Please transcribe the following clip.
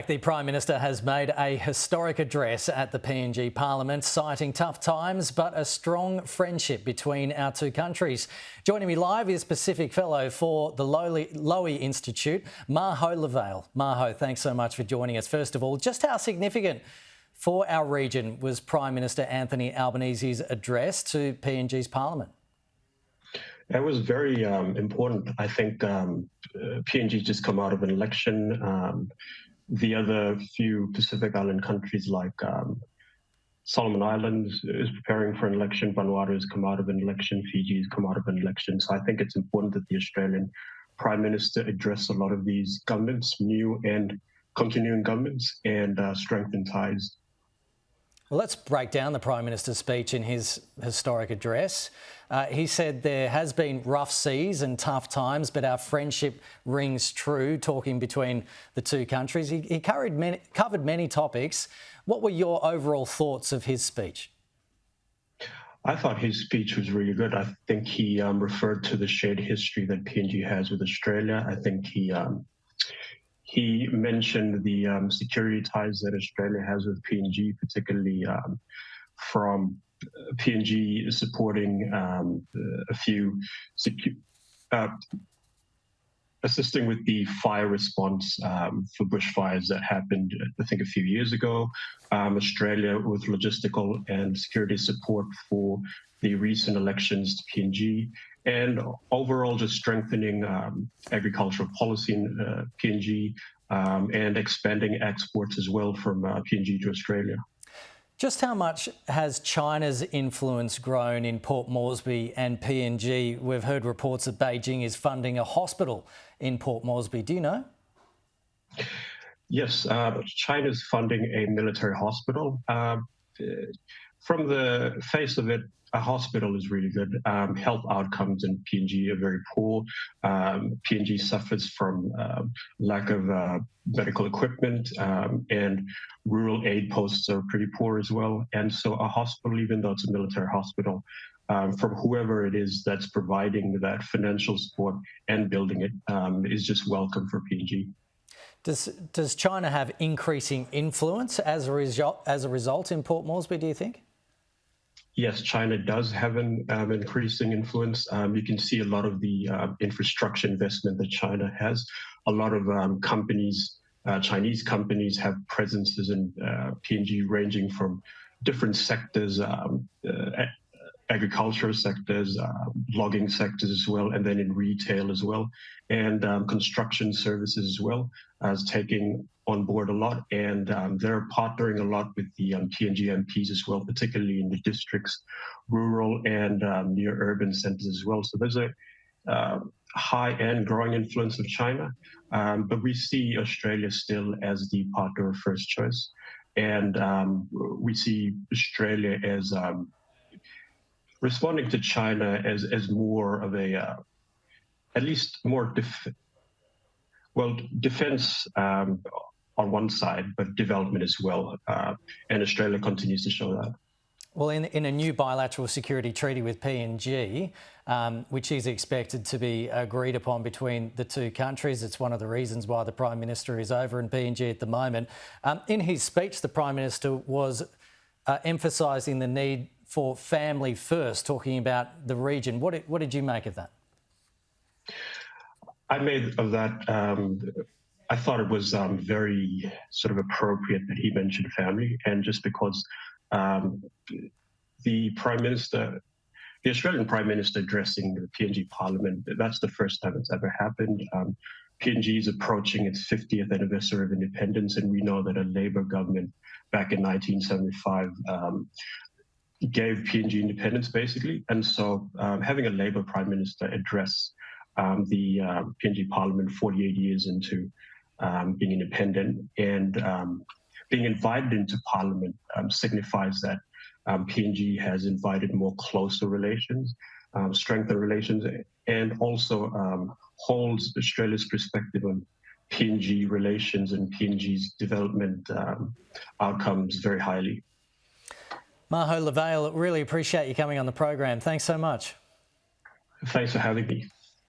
The Prime Minister has made a historic address at the PNG Parliament, citing tough times but a strong friendship between our two countries. Joining me live is Pacific Fellow for the Lowy Institute, Maho Laveil. Maho, thanks so much for joining us. First of all, just how significant for our region was Prime Minister Anthony Albanese's address to PNG's Parliament? It was very important. I think PNG just come out of an election. The other few Pacific Island countries like Solomon Islands is preparing for an election. Vanuatu has come out of an election. Fiji has come out of an election. So I think it's important that the Australian Prime Minister address a lot of these governments, new and continuing governments, and strengthen ties. Well, let's break down the Prime Minister's speech in his historic address. He said there has been rough seas and tough times, but our friendship rings true, talking between the two countries. He covered many topics. What were your overall thoughts of his speech? I thought his speech was really good. I think he referred to the shared history that PNG has with Australia. I think he mentioned the security ties that Australia has with PNG, particularly from PNG supporting a few, assisting with the fire response for bushfires that happened, I think, a few years ago. Australia with logistical and security support for the recent elections to PNG, and overall just strengthening agricultural policy in PNG and expanding exports as well from PNG to Australia. Just how much has China's influence grown in Port Moresby and PNG? We've heard reports that Beijing is funding a hospital in Port Moresby. Do you know? Yes, China's funding a military hospital. From the face of it, a hospital is really good. Health outcomes in PNG are very poor. PNG suffers from lack of medical equipment, and rural aid posts are pretty poor as well. And so a hospital, even though it's a military hospital, from whoever it is that's providing that financial support and building it, is just welcome for PNG. Does China have increasing influence as a result in Port Moresby, do you think? Yes, China does have an increasing influence. You can see a lot of the infrastructure investment that China has. A lot of companies, Chinese companies, have presences in PNG ranging from different sectors, agricultural sectors, logging sectors as well, and then in retail as well, and construction services as well, as taking on board a lot, and they're partnering a lot with the PNG MPs as well, particularly in the districts, rural and near urban centres as well. So there's a high and growing influence of China, but we see Australia still as the partner of first choice, and we see Australia as responding to China as more of a, at least more defense on one side, but development as well. And Australia continues to show that. Well, in a new bilateral security treaty with PNG, which is expected to be agreed upon between the two countries, it's one of the reasons why the Prime Minister is over in PNG at the moment. In his speech, the Prime Minister was emphasising the need for family first, talking about the region. What did you make of that? I made of that, I thought it was very sort of appropriate that he mentioned family, and just because the Prime Minister, the Australian Prime Minister addressing the PNG Parliament, that's the first time it's ever happened. PNG is approaching its 50th anniversary of independence, and we know that a Labour government back in 1975 gave PNG independence, basically. And so having a Labour Prime Minister address the PNG Parliament 48 years into being independent and being invited into Parliament signifies that PNG has invited more closer relations, strengthened relations, and also holds Australia's perspective on PNG relations and PNG's development outcomes very highly. Maho Laveil, really appreciate you coming on the program. Thanks so much. Thanks for having me.